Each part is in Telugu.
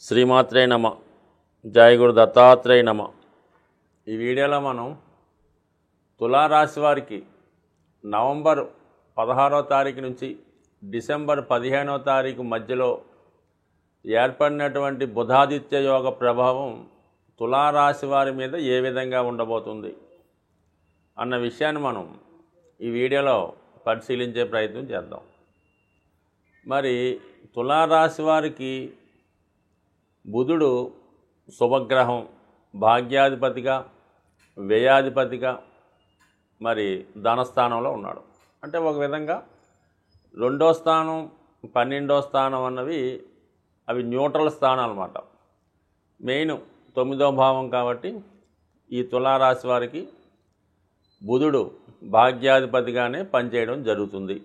శ్రీమాత్రే నమ. జయ గురు దత్తాత్రేయ నమ. ఈ వీడియోలో మనం తులారాశి వారికి నవంబర్ 16వ తారీఖు నుంచి డిసెంబర్ 15వ తారీఖు మధ్యలో ఏర్పడినటువంటి బుధాదిత్య యోగ ప్రభావం తులారాశి వారి మీద ఏ విధంగా ఉండబోతుంది అన్న విషయాన్ని మనం ఈ వీడియోలో పరిశీలించే ప్రయత్నం చేద్దాం. మరి తులారాశి వారికి బుధుడు శుభగ్రహం, భాగ్యాధిపతిగా, వ్యయాధిపతిగా మరి ధనస్థానంలో ఉన్నాడు. అంటే ఒక విధంగా 2వ స్థానం 12వ స్థానం అన్నవి అవి న్యూట్రల్ స్థానాలు అన్నమాట. మెయిన్ 9వ భావం కాబట్టి ఈ తులారాశి వారికి బుధుడు భాగ్యాధిపతిగానే పనిచేయడం జరుగుతుంది.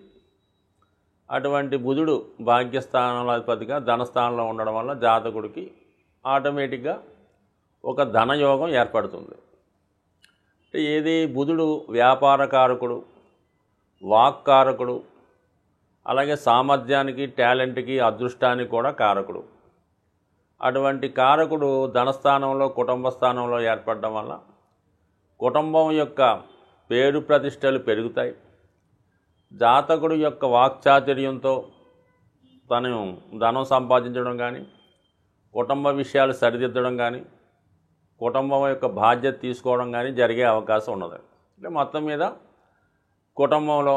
అటువంటి బుధుడు భాగ్యస్థానంలో అధిపతిగా ధనస్థానంలో ఉండడం వల్ల జాతకుడికి ఆటోమేటిక్గా ఒక ధనయోగం ఏర్పడుతుంది. అంటే ఏది బుధుడు వ్యాపారకారకుడు, వాక్కారకుడు, అలాగే సామర్థ్యానికి, టాలెంట్కి, అదృష్టానికి కూడా కారకుడు. అటువంటి కారకుడు ధనస్థానంలో కుటుంబ స్థానంలో ఏర్పడడం వల్ల కుటుంబం యొక్క పేరు ప్రతిష్టలు పెరుగుతాయి. జాతకుడు యొక్క వాక్చాతుర్యంతో తను ధనం సంపాదించడం కానీ, కుటుంబ విషయాలు సరిదిద్దడం కానీ, కుటుంబం యొక్క బాధ్యత తీసుకోవడం కానీ జరిగే అవకాశం ఉన్నది. అంటే మొత్తం మీద కుటుంబంలో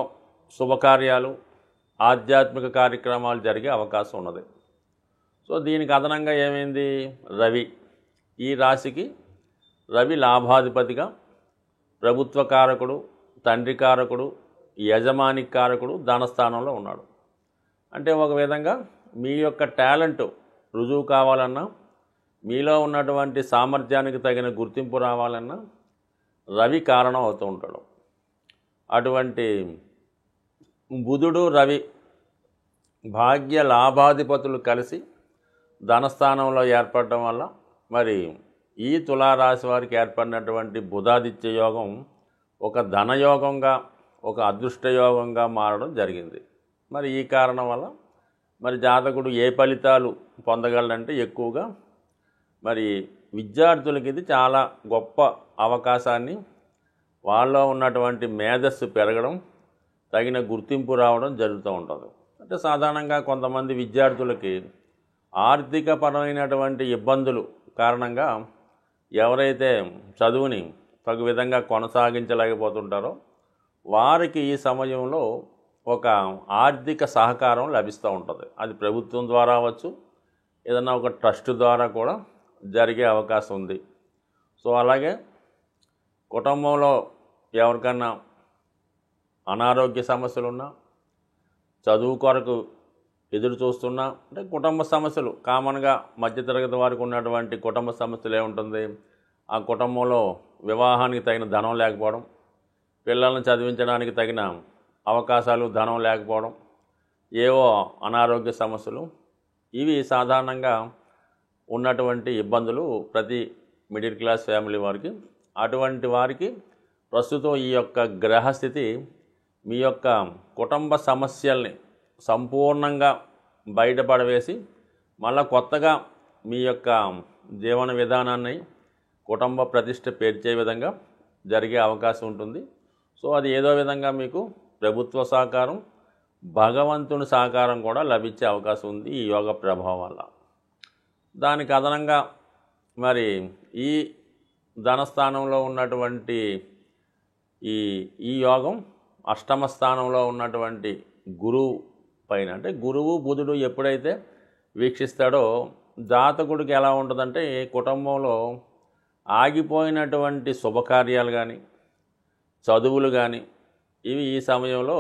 శుభకార్యాలు, ఆధ్యాత్మిక కార్యక్రమాలు జరిగే అవకాశం ఉన్నది. సో దీనికి అదనంగా ఏమైంది, రవి ఈ రాశికి రవి లాభాధిపతిగా, ప్రభుత్వ కారకుడు, తండ్రి కారకుడు, యజమాని కారకుడు ధనస్థానంలో ఉన్నాడు. అంటే ఒక విధంగా మీ యొక్క టాలెంట్ రుజువు కావాలన్నా, మీలో ఉన్నటువంటి సామర్థ్యానికి తగిన గుర్తింపు రావాలన్నా రవి కారణం అవుతూ ఉంటాడు. అటువంటి బుధుడు రవి భాగ్య లాభాధిపతులు కలిసి ధనస్థానంలో ఏర్పడటం వల్ల మరి ఈ తులారాశి వారికి ఏర్పడినటువంటి బుధాదిత్య యోగం ఒక ధనయోగంగా, ఒక అదృష్టయోగంగా మారడం జరిగింది. మరి ఈ కారణం వల్ల మరి జాతకుడు ఏ ఫలితాలు పొందగలంటే ఎక్కువగా మరి విద్యార్థులకి ఇది చాలా గొప్ప అవకాశాన్ని, వాళ్ళలో ఉన్నటువంటి మేధస్సు పెరగడం, తగిన గుర్తింపు రావడం జరుగుతూ ఉంటుంది. అంటే సాధారణంగా కొంతమంది విద్యార్థులకి ఆర్థికపరమైనటువంటి ఇబ్బందులు కారణంగా ఎవరైతే చదువుని తగు విధంగా కొనసాగించలేకపోతుంటారో వారికి ఈ సమయంలో ఒక ఆర్థిక సహకారం లభిస్తూ ఉంటుంది. అది ప్రభుత్వం ద్వారా అవ్వచ్చు, ఏదన్నా ఒక ట్రస్ట్ ద్వారా కూడా జరిగే అవకాశం ఉంది. సో అలాగే కుటుంబంలో ఎవరికన్నా అనారోగ్య సమస్యలున్నా, చదువు కొరకు ఎదురు చూస్తున్నా, అంటే కుటుంబ సమస్యలు కామన్గా మధ్యతరగతి వారికి ఉన్నటువంటి కుటుంబ సమస్యలు ఏముంటుంది, ఆ కుటుంబంలో వివాహానికి తగిన ధనం లేకపోవడం, పిల్లలను చదివించడానికి తగిన అవకాశాలు, ధనం లేకపోవడం, ఏవో అనారోగ్య సమస్యలు, ఇవి సాధారణంగా ఉన్నటువంటి ఇబ్బందులు ప్రతి మిడిల్ క్లాస్ ఫ్యామిలీ వారికి. అటువంటి వారికి ప్రస్తుతం ఈ యొక్క గ్రహస్థితి మీ యొక్క కుటుంబ సమస్యల్ని సంపూర్ణంగా బయటపడవేసి మళ్ళా కొత్తగా మీ యొక్క జీవన విధానాన్ని, కుటుంబ ప్రతిష్ట పేర్చే విధంగా జరిగే అవకాశం ఉంటుంది. సో అది ఏదో విధంగా మీకు ప్రభుత్వ సహకారం, భగవంతుని సహకారం కూడా లభించే అవకాశం ఉంది ఈ యోగ ప్రభావం వల్ల. దానికి అదనంగా మరి ఈ ధనస్థానంలో ఉన్నటువంటి ఈ యోగం అష్టమ స్థానంలో ఉన్నటువంటి గురువు పైన, అంటే గురువు బుధుడు ఎప్పుడైతే వీక్షిస్తాడో జాతకుడికి ఎలా ఉంటుందంటే కుటుంబంలో ఆగిపోయినటువంటి శుభకార్యాలు కానీ, చదువులు కానీ ఇవి ఈ సమయంలో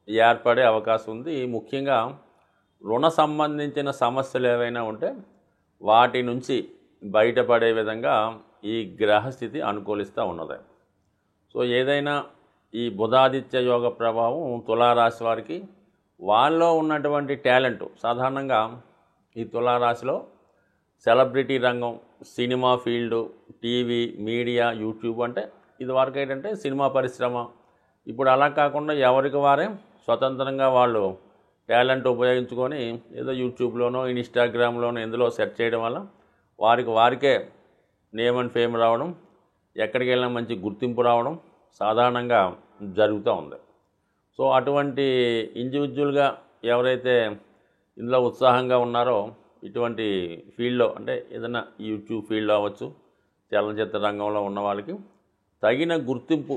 ఏర్పడే అవకాశం ఉంది. ముఖ్యంగా రుణ సంబంధించిన సమస్యలు ఏవైనా ఉంటే వాటి నుంచి బయటపడే విధంగా ఈ గ్రహస్థితి అనుకూలిస్తూ ఉన్నది. సో ఏదైనా ఈ బుధాదిత్య యోగ ప్రభావం తులారాశి వారికి వాళ్ళలో ఉన్నటువంటి టాలెంట్, సాధారణంగా ఈ తులారాశిలో సెలబ్రిటీ రంగం, cinema field, TV, media, YouTube, అంటే ఇది వరకు ఏంటంటే సినిమా పరిశ్రమ. ఇప్పుడు అలా కాకుండా ఎవరికి వారే స్వతంత్రంగా వాళ్ళు టాలెంట్ ఉపయోగించుకొని ఏదో యూట్యూబ్లోనో ఇన్స్టాగ్రామ్లోనో ఎందులో సెర్చ్ చేయడం వల్ల వారికే నేమ్ అండ్ ఫేమ్ రావడం, ఎక్కడికి వెళ్ళినా మంచి గుర్తింపు రావడం సాధారణంగా జరుగుతూ ఉంది. సో అటువంటి ఇండివిజువల్గా ఎవరైతే ఇందులో ఉత్సాహంగా ఉన్నారో ఇటువంటి ఫీల్డ్లో అంటే ఏదైనా యూట్యూబ్ ఫీల్డ్లో అవ్వచ్చు, చలనచిత్ర రంగంలో ఉన్న వాళ్ళకి తగిన గుర్తింపు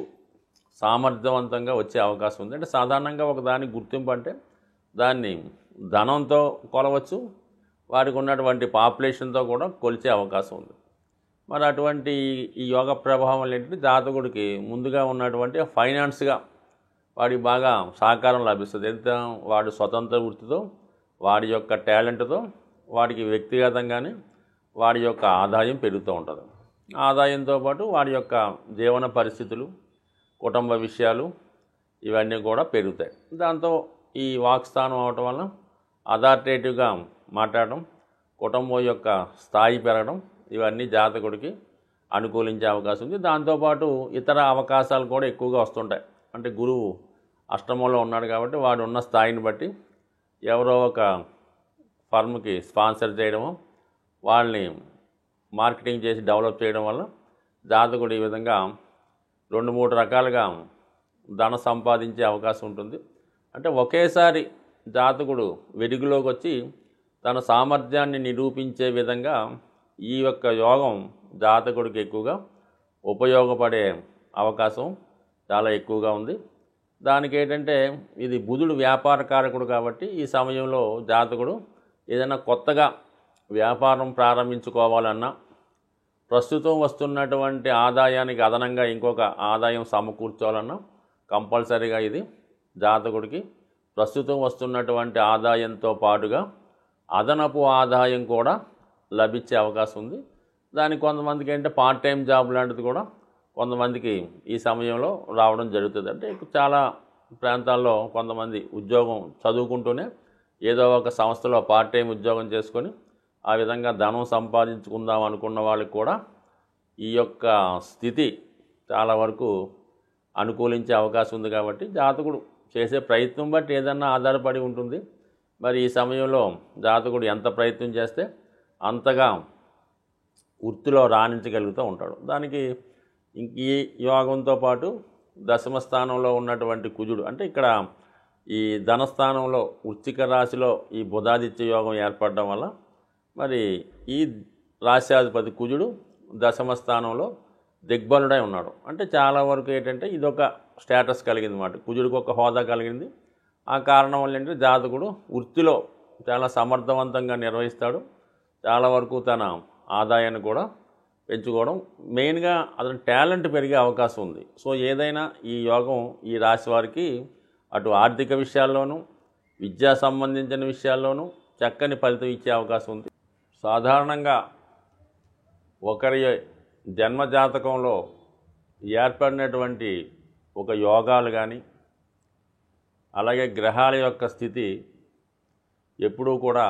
సామర్థ్యవంతంగా వచ్చే అవకాశం ఉంది. అంటే సాధారణంగా ఒక దానికి గుర్తింపు అంటే దాన్ని ధనంతో కొలవచ్చు, వారికి ఉన్నటువంటి పాపులేషన్తో కూడా కొలిచే అవకాశం ఉంది. మరి అటువంటి ఈ యోగ ప్రభావం ఏంటంటే జాతకుడికి ముందుగా ఉన్నటువంటి ఫైనాన్స్గా వాడికి బాగా సహకారం లభిస్తుంది. ఎంత వాడు స్వతంత్ర వృత్తితో, వాడి యొక్క టాలెంట్తో వాడికి వ్యక్తిగతంగానే వాడి యొక్క ఆదాయం పెరుగుతూ ఉంటుంది. ఆదాయంతో పాటు వాడి యొక్క జీవన పరిస్థితులు, కుటుంబ విషయాలు ఇవన్నీ కూడా పెరుగుతాయి. దాంతో ఈ వాక్స్థానం అవటం వల్ల అథారిటేటివ్గా మాట్లాడడం, కుటుంబం యొక్క స్థాయి పెరగడం ఇవన్నీ జాతకుడికి అనుకూలించే అవకాశం ఉంది. దాంతోపాటు ఇతర అవకాశాలు కూడా ఎక్కువగా వస్తుంటాయి. అంటే గురువు అష్టమంలో ఉన్నాడు కాబట్టి వాడు ఉన్న స్థాయిని బట్టి ఎవరో ఒక ఫర్మ్కి స్పాన్సర్ చేయడము, వాళ్ళని మార్కెటింగ్ చేసి డెవలప్ చేయడం వల్ల జాతకుడు ఈ విధంగా 2-3 రకాలుగా ధన సంపాదించే అవకాశం ఉంటుంది. అంటే ఒకేసారి జాతకుడు వెలుగులోకి వచ్చి తన సామర్థ్యాన్ని నిరూపించే విధంగా ఈ యొక్క యోగం జాతకుడికి ఎక్కువగా ఉపయోగపడే అవకాశం చాలా ఎక్కువగా ఉంది. దానికి ఏంటంటే ఇది బుధుడు వ్యాపారకారకుడు కాబట్టి ఈ సమయంలో జాతకుడు ఏదైనా కొత్తగా వ్యాపారం ప్రారంభించుకోవాలన్నా, ప్రస్తుతం వస్తున్నటువంటి ఆదాయానికి అదనంగా ఇంకొక ఆదాయం సమకూర్చోవాలన్నా కంపల్సరీగా ఇది జాతకుడికి ప్రస్తుతం వస్తున్నటువంటి ఆదాయంతో పాటుగా అదనపు ఆదాయం కూడా లభించే అవకాశం ఉంది. దానికి కొంతమందికి ఏంటంటే పార్ట్ టైం జాబ్ లాంటిది కూడా కొంతమందికి ఈ సమయంలో రావడం జరుగుతుంది. అంటే చాలా ప్రాంతాల్లో కొంతమంది ఉద్యోగం చదువుకుంటూనే ఏదో ఒక సంస్థలో పార్ట్ టైం ఉద్యోగం చేసుకొని ఆ విధంగా ధనం సంపాదించుకుందాం అనుకున్న వాళ్ళకి కూడా ఈ యొక్క స్థితి చాలా వరకు అనుకూలించే అవకాశం ఉంది. కాబట్టి జాతకుడు చేసే ప్రయత్నం బట్టి ఏదన్నా ఆధారపడి ఉంటుంది. మరి ఈ సమయంలో జాతకుడు ఎంత ప్రయత్నం చేస్తే అంతగా వృత్తిలో రాణించగలుగుతూ ఉంటాడు. దానికి ఇంక ఈ యోగంతో పాటు దశమ స్థానంలో ఉన్నటువంటి కుజుడు, అంటే ఇక్కడ ఈ ధనస్థానంలో వృశ్చిక రాశిలో ఈ బుధాదిత్య యోగం ఏర్పడడం వల్ల మరి ఈ రాశ్యాధిపతి కుజుడు దశమ స్థానంలో దిగ్బలుడై ఉన్నాడు. అంటే చాలా వరకు ఏంటంటే ఇదొక స్టేటస్ కలిగింది అన్నమాట. కుజుడికి ఒక హోదా కలిగింది. ఆ కారణం వల్ల ఏంటంటే జాతకుడు వృత్తిలో చాలా సమర్థవంతంగా నిర్వహిస్తాడు. చాలా వరకు తన ఆదాయాన్ని కూడా పెంచుకోవడం, మెయిన్గా అతని టాలెంట్ పెరిగే అవకాశం ఉంది. సో ఏదైనా ఈ యోగం ఈ రాశి వారికి అటు ఆర్థిక విషయాల్లోనూ, విద్యా సంబంధించిన విషయాల్లోనూ చక్కని ఫలితం ఇచ్చే అవకాశం ఉంది. సాధారణంగా ఒకరి జన్మజాతకంలో ఏర్పడినటువంటి ఒక యోగాలు కానీ అలాగే గ్రహాల యొక్క స్థితి ఎప్పుడూ కూడా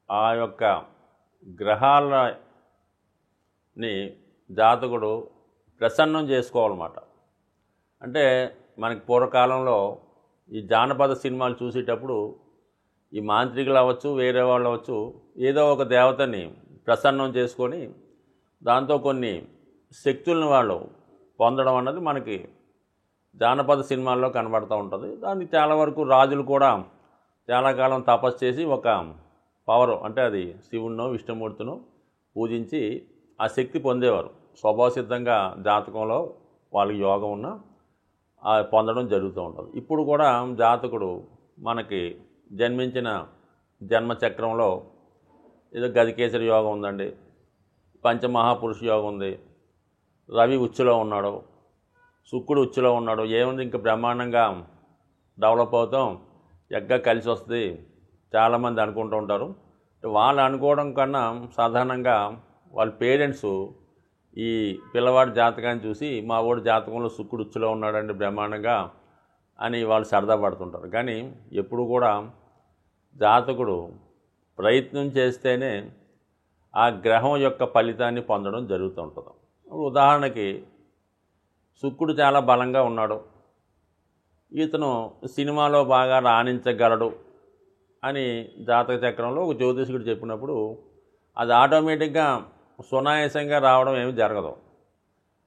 ఆ యొక్క గ్రహాలని జాతకుడు ప్రసన్నం చేసుకోవాలన్నమాట. అంటే మనకి పూర్వకాలంలో ఈ జానపద సినిమాలు చూసేటప్పుడు ఈ మాంత్రికులు అవ్వచ్చు, వేరే వాళ్ళు అవ్వచ్చు, ఏదో ఒక దేవతని ప్రసన్నం చేసుకొని దాంతో కొన్ని శక్తులను వాళ్ళు పొందడం అన్నది మనకి జానపద సినిమాల్లో కనబడుతూ ఉంటుంది. దానికి చాలా వరకు రాజులు కూడా చాలా కాలం తపస్సు చేసి ఒక పవర్, అంటే అది శివుడినో విష్ణుమూర్తినో పూజించి ఆ శక్తి పొందేవారు. స్వభావసిద్ధంగా జాతకంలో వాళ్ళకి యోగం ఉన్న పొందడం జరుగుతూ ఉంటుంది. ఇప్పుడు కూడా జాతకుడు మనకి జన్మించిన జన్మచక్రంలో ఏదో గజకేసరి యోగం ఉందండి, పంచమహాపురుష యోగం ఉంది, రవి ఉచ్చులో ఉన్నాడు, శుక్రుడు ఉచ్చులో ఉన్నాడు, ఏముంది ఇంకా బ్రహ్మాండంగా డెవలప్ అవుతాం, ఎగ్గా కలిసి వస్తుంది చాలామంది అనుకుంటూ ఉంటారు. వాళ్ళు అనుకోవడం కన్నా సాధారణంగా వాళ్ళ పేరెంట్స్ ఈ పిల్లవాడి జాతకాన్ని చూసి మా వాడు జాతకంలో శుక్రుడు ఉచ్చులో ఉన్నాడండి బ్రహ్మాండంగా అని వాళ్ళు సరదా పడుతుంటారు. కానీ ఎప్పుడు కూడా జాతకుడు ప్రయత్నం చేస్తేనే ఆ గ్రహం యొక్క ఫలితాన్ని పొందడం జరుగుతూ ఉంటుంది. ఉదాహరణకి శుక్రుడు చాలా బలంగా ఉన్నాడు, ఇతను సినిమాలో బాగా రాణించగలడు అని జాతక చక్రంలో ఒక జ్యోతిష్కుడు చెప్పినప్పుడు అది ఆటోమేటిక్గా సునాయాసంగా రావడం ఏమి జరగదు.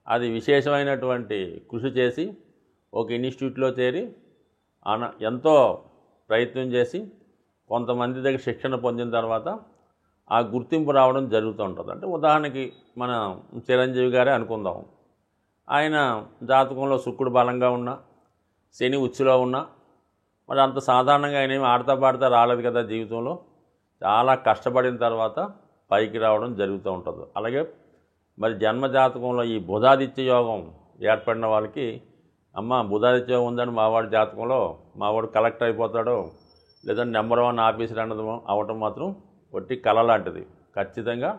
అది విశేషమైనటువంటి కృషి చేసి ఒక ఇన్స్టిట్యూట్లో చేరి ఎంతో ప్రయత్నం చేసి కొంతమంది దగ్గర శిక్షణ పొందిన తర్వాత ఆ గుర్తింపు రావడం జరుగుతూ ఉంటుంది. అంటే ఉదాహరణకి మన చిరంజీవి గారే అనుకుందాం. ఆయన జాతకంలో శుక్రుడు బలంగా ఉన్నా, శని ఉచ్చులో ఉన్నా, మరి అంత సాధారణంగా ఆయన ఏమి ఆడతా పాడతా రాలేదు కదా జీవితంలో. చాలా కష్టపడిన తర్వాత పైకి రావడం జరుగుతూ ఉంటుంది. అలాగే మరి జన్మజాతకంలో ఈ బుధాదిత్య యోగం ఏర్పడిన వాళ్ళకి, అమ్మ బుధాదిత్య యోగం ఉందని మావాడి జాతకంలో మావాడు కలెక్టర్ అయిపోతాడో లేదంటే నెంబర్ 1 ఆఫీసర్ అన్నది అవటం మాత్రం ఒట్టి కళ లాంటిది. ఖచ్చితంగా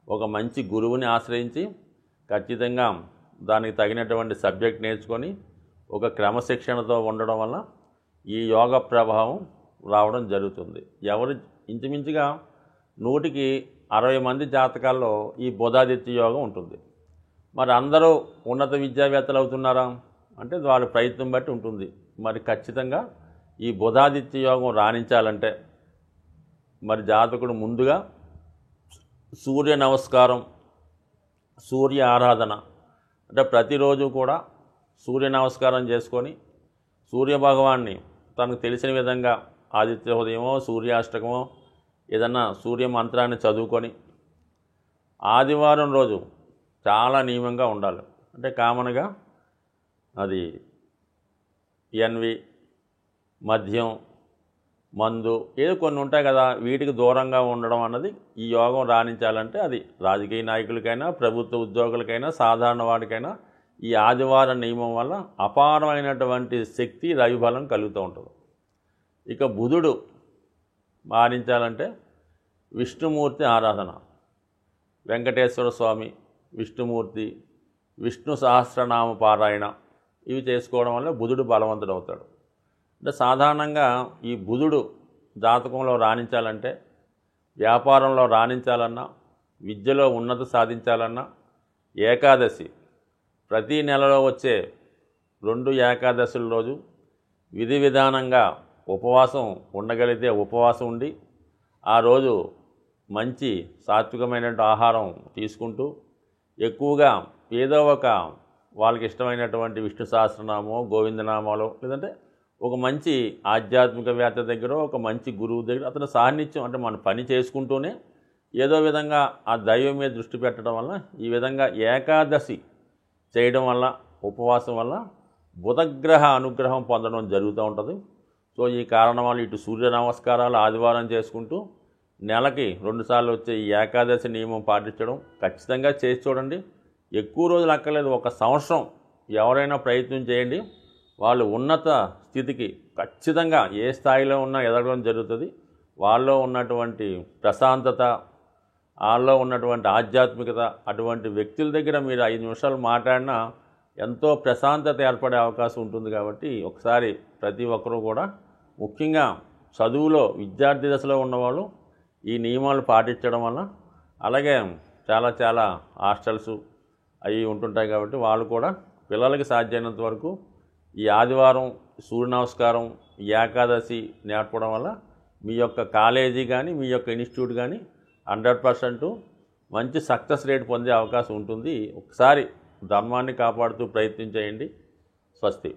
ఒక మంచి గురువుని ఆశ్రయించి ఖచ్చితంగా దానికి తగినటువంటి సబ్జెక్ట్ నేర్చుకొని ఒక క్రమశిక్షణతో ఉండడం వల్ల ఈ యోగ ప్రభావం రావడం జరుగుతుంది. ఎవరు ఇంచుమించుగా 100కి 60 మంది జాతకాల్లో ఈ బుధాదిత్య యోగం ఉంటుంది. మరి అందరూ ఉన్నత విద్యావేత్తలు అవుతున్నారా అంటే వారి ప్రయత్నం బట్టి ఉంటుంది. మరి ఖచ్చితంగా ఈ బుధాదిత్య యోగం రాణించాలంటే మరి జాతకుడు ముందుగా సూర్య నమస్కారం, సూర్య ఆరాధన, అంటే ప్రతిరోజు కూడా సూర్య నమస్కారం చేసుకొని సూర్యభగవాన్ని తనకు తెలిసిన విధంగా ఆదిత్య హృదయమో సూర్యాష్టకమో ఏదన్నా సూర్య మంత్రాన్ని చదువుకొని ఆదివారం రోజు చాలా నియమంగా ఉండాలి. అంటే కామన్గా అది ఎన్వి, మద్యం, మందు ఏదో కొన్ని ఉంటాయి కదా, వీటికి దూరంగా ఉండడం అన్నది ఈ యోగం రాణించాలంటే అది రాజకీయ నాయకులకైనా ప్రభుత్వ ఉద్యోగులకైనా సాధారణ వాడికైనా ఈ ఆదివారం నియమం వల్ల అపారమైనటువంటి శక్తి రవిబలం కలుగుతూ ఉంటుంది. ఇక బుధుడు మారించాలంటే విష్ణుమూర్తి ఆరాధన, వెంకటేశ్వర స్వామి, విష్ణుమూర్తి, విష్ణు సహస్రనామ పారాయణ ఇవి చేసుకోవడం వల్ల బుధుడు బలవంతుడు అవుతాడు. అంటే సాధారణంగా ఈ బుధుడు జాతకంలో రాణించాలంటే, వ్యాపారంలో రాణించాలన్నా, విద్యలో ఉన్నతి సాధించాలన్నా ఏకాదశి ప్రతి నెలలో వచ్చే 2 ఏకాదశుల రోజు విధి విధానంగా ఉపవాసం ఉండగలిగితే ఉపవాసం ఉండి ఆ రోజు మంచి సాత్వికమైనటువంటి ఆహారం తీసుకుంటూ ఎక్కువగా ఏదో ఒక వాళ్ళకి ఇష్టమైనటువంటి విష్ణు సహస్రనామో గోవిందనామాలో లేదంటే ఒక మంచి ఆధ్యాత్మికవేత్త దగ్గర ఒక మంచి గురువు దగ్గర అతను సాన్నిధ్యం, అంటే మన పని చేసుకుంటూనే ఏదో విధంగా ఆ దైవం మీద దృష్టి పెట్టడం వల్ల ఈ విధంగా ఏకాదశి చేయడం వల్ల ఉపవాసం వల్ల బుధగ్రహ అనుగ్రహం పొందడం జరుగుతూ ఉంటుంది. సో ఈ కారణం వల్ల ఇటు సూర్య నమస్కారాలు ఆదివారం చేసుకుంటూ నెలకి 2 సార్లు వచ్చే ఈ ఏకాదశి నియమం పాటించడం ఖచ్చితంగా చేసి చూడండి. ఎక్కువ రోజులు అక్కర్లేదు, 1 సంవత్సరం ఎవరైనా ప్రయత్నం చేయండి. వాళ్ళు ఉన్నత స్థితికి ఖచ్చితంగా ఏ స్థాయిలో ఉన్నా ఎదగడం జరుగుతుంది. వాళ్ళలో ఉన్నటువంటి ప్రశాంతత, వాళ్ళలో ఉన్నటువంటి ఆధ్యాత్మికత, అటువంటి వ్యక్తుల దగ్గర మీరు 5 నిమిషాలు మాట్లాడినా ఎంతో ప్రశాంతత ఏర్పడే అవకాశం ఉంటుంది. కాబట్టి ఒకసారి ప్రతి ఒక్కరూ కూడా ముఖ్యంగా చదువులో విద్యార్థి దశలో ఉన్నవాళ్ళు ఈ నియమాలు పాటించడం వల్ల, అలాగే చాలా హాస్టల్స్ అవి ఉంటుంటాయి కాబట్టి వాళ్ళు కూడా పిల్లలకి సాధ్యమైనంత వరకు ఈ ఆదివారం సూర్య నమస్కారం, ఏకాదశి నేర్పడం వల్ల మీ యొక్క కాలేజీ కానీ మీ యొక్క ఇన్స్టిట్యూట్ కానీ 100% మంచి సక్సెస్ రేట్ పొందే అవకాశం ఉంటుంది. ఒకసారి ధర్మాన్ని కాపాడుతూ ప్రయత్నం చేయండి. స్వస్తి.